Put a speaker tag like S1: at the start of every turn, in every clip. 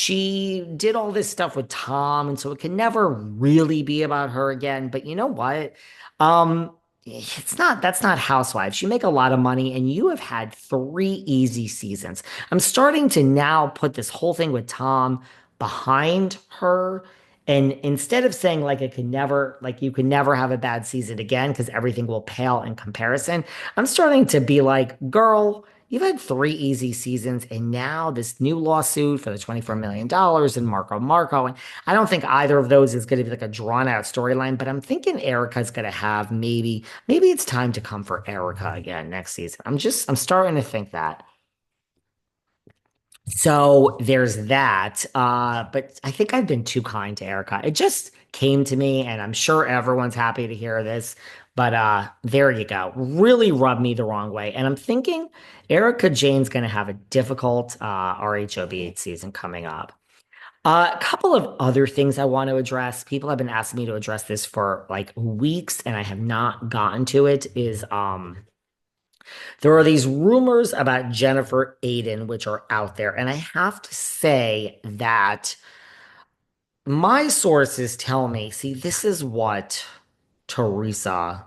S1: she did all this stuff with Tom, and so it can never really be about her again. But you know what? It's not, that's not Housewives. You make a lot of money, and you have had three easy seasons. I'm starting to now put this whole thing with Tom behind her. And instead of saying like it could never, like you could never have a bad season again because everything will pale in comparison, I'm starting to be like, girl, you've had three easy seasons, and now this new lawsuit for the $24 million and Marco. And I don't think either of those is going to be like a drawn out storyline, but I'm thinking Erica's going to have maybe it's time to come for Erica again next season. I'm starting to think that. So there's that. But I think I've been too kind to Erica. It just came to me, and I'm sure everyone's happy to hear this. But there you go. Really rubbed me the wrong way. And I'm thinking Erika Jayne's going to have a difficult RHOBH season coming up. A couple of other things I want to address. People have been asking me to address this for like weeks, and I have not gotten to it. Is there are these rumors about Jennifer Aydin, which are out there. And I have to say that my sources tell me, see, this is what Teresa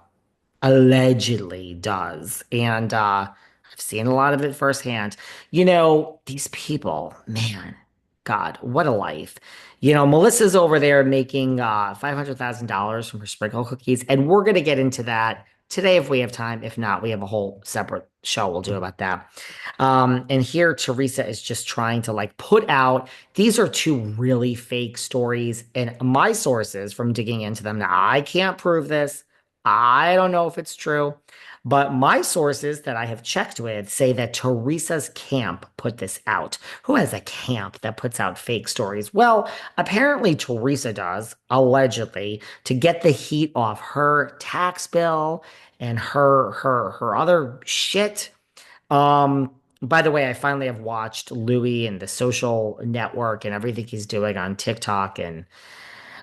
S1: allegedly does. And I've seen a lot of it firsthand. These people, man, God, what a life. Melissa's over there making $500,000 from her sprinkle cookies, and we're gonna get into that today if we have time. If not, we have a whole separate show we'll do about that. And here Teresa is just trying to like put out these are two really fake stories, and my sources from digging into them. Now, I can't prove this. I don't know if it's true, but my sources that I have checked with say that Teresa's camp put this out. Who has a camp that puts out fake stories? Well, apparently Teresa does, allegedly, to get the heat off her tax bill and her other shit. By the way, I finally have watched Louis and the social network and everything he's doing on TikTok, and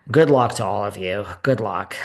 S1: good luck to all of you. Good luck.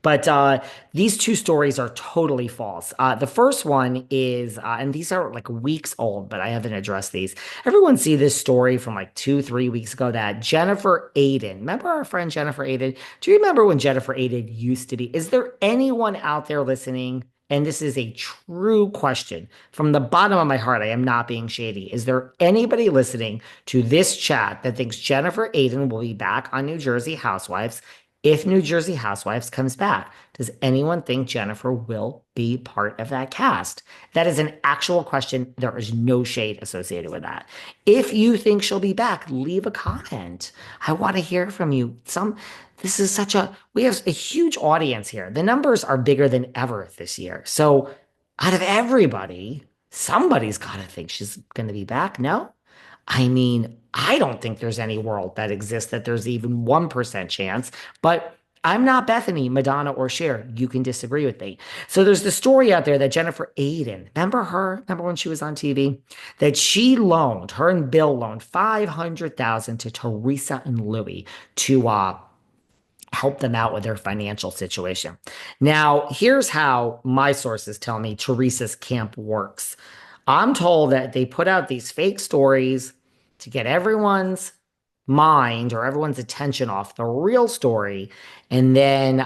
S1: But these two stories are totally false. The first one is, and these are like weeks old, but I haven't addressed these. Everyone see this story from like 2, 3 weeks ago that Jennifer Aydin, remember our friend Jennifer Aydin? Do you remember when Jennifer Aydin used to be? Is there anyone out there listening? And this is a true question from the bottom of my heart. I am not being shady. Is there anybody listening to this chat that thinks Jennifer Aydin will be back on New Jersey Housewives if New Jersey Housewives comes back? Does anyone think Jennifer will be part of that cast? That is an actual question. There is no shade associated with that. If you think she'll be back, leave a comment. I want to hear from you. This is we have a huge audience here. The numbers are bigger than ever this year. So out of everybody, somebody's got to think she's going to be back. No? I mean, I don't think there's any world that exists that there's even 1% chance, but I'm not Bethany, Madonna, or Cher. You can disagree with me. So there's the story out there that Jennifer Aydin, remember her? Remember when she was on TV? That her and Bill loaned 500,000 to Teresa and Louis to help them out with their financial situation. Now, here's how my sources tell me Teresa's camp works. I'm told that they put out these fake stories to get everyone's mind or everyone's attention off the real story. And then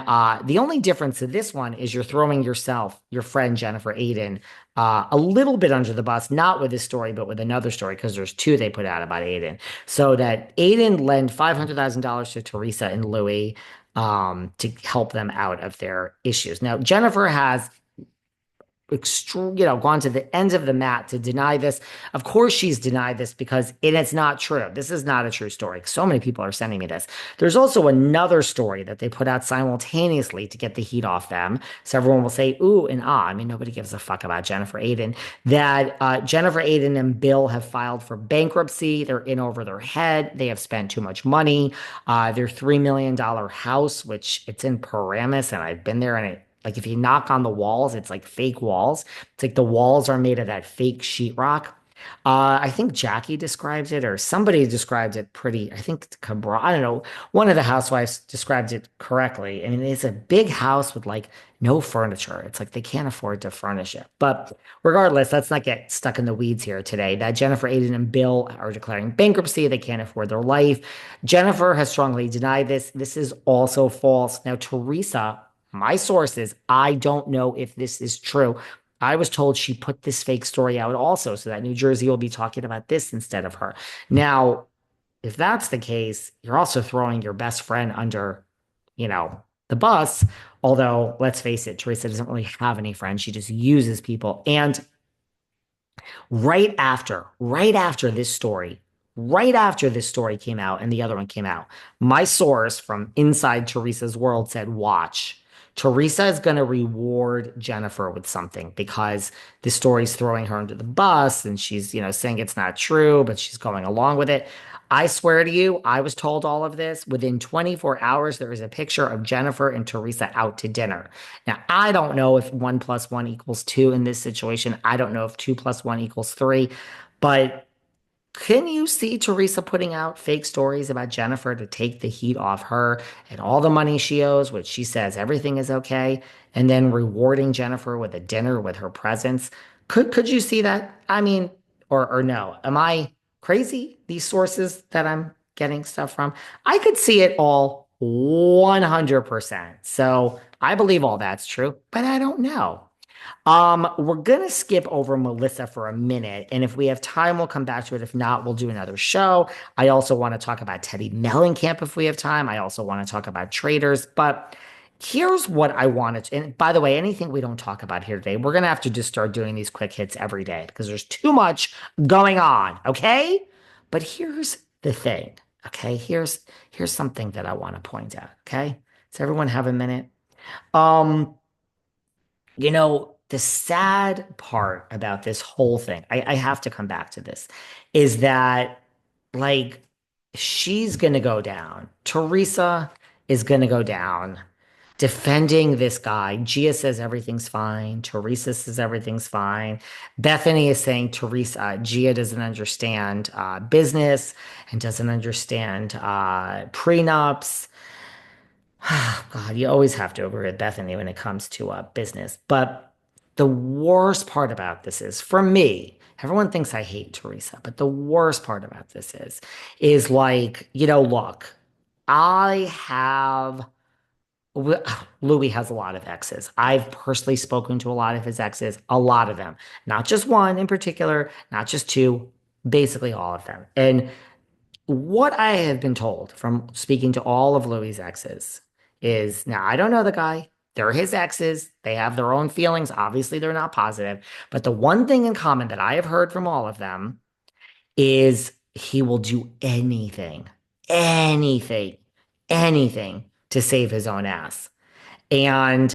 S1: the only difference to this one is you're throwing your friend Jennifer Aydin, a little bit under the bus, not with this story, but with another story, because there's two they put out about Aydin. So that Aydin lent $500,000 to Teresa and Louis to help them out of their issues. Now, Jennifer has gone to the ends of the mat to deny this. Of course, she's denied this because it's not true. This is not a true story. So many people are sending me this. There's also another story that they put out simultaneously to get the heat off them. So everyone will say, ooh and ah. I mean, nobody gives a fuck about Jennifer Aydin. That Jennifer Aydin and Bill have filed for bankruptcy. They're in over their head. They have spent too much money. Their $3 million house, which it's in Paramus, and I've been there, and like if you knock on the walls, it's like fake walls. It's like the walls are made of that fake sheetrock. I think Jackie describes it, or somebody described it pretty. I think Cabra, I don't know. One of the housewives described it correctly. I mean, it's a big house with like no furniture. It's like they can't afford to furnish it. But regardless, let's not get stuck in the weeds here today. That Jennifer Aydin and Bill are declaring bankruptcy. They can't afford their life. Jennifer has strongly denied this. This is also false. Now, Teresa, my sources, I don't know if this is true. I was told she put this fake story out also, so that New Jersey will be talking about this instead of her. Now, if that's the case, you're also throwing your best friend under, the bus. Although, let's face it, Teresa doesn't really have any friends. She just uses people. And right after this story came out and the other one came out, my source from inside Teresa's world said, watch. Teresa is going to reward Jennifer with something because this story's throwing her under the bus and she's, saying it's not true, but she's going along with it. I swear to you, I was told all of this. Within 24 hours, there is a picture of Jennifer and Teresa out to dinner. Now, I don't know if one plus one equals two in this situation. I don't know if two plus one equals three, but can you see Teresa putting out fake stories about Jennifer to take the heat off her and all the money she owes, which she says everything is okay, and then rewarding Jennifer with a dinner with her presence? Could you see that? I mean, or no? Am I crazy? These sources that I'm getting stuff from, I could see it all 100%. So I believe all that's true, but I don't know. We're gonna skip over Melissa for a minute, and if we have time, we'll come back to it. If not, we'll do another show. I also want to talk about Teddy Mellencamp if we have time. I also want to talk about traders, but here's what I wanted to, and by the way, anything we don't talk about here today, we're gonna have to just start doing these quick hits every day because there's too much going on, okay? But here's the thing, okay? Here's something that I want to point out, okay? Does everyone have a minute? Um, the sad part about this whole thing, I have to come back to this, is that like she's gonna go down. Teresa is gonna go down defending this guy. Gia says everything's fine. Teresa says everything's fine. Bethany is saying Gia doesn't understand business and doesn't understand prenups. God, you always have to agree with Bethany when it comes to business. But the worst part about this is, for me, everyone thinks I hate Teresa, but the worst part about this is like, look, I have, Louis has a lot of exes. I've personally spoken to a lot of his exes, a lot of them, not just one in particular, not just two, basically all of them. And what I have been told from speaking to all of Louis' exes is now I don't know the guy. They're his exes. They have their own feelings. Obviously, they're not positive. But the one thing in common that I have heard from all of them is he will do anything, anything, anything to save his own ass. And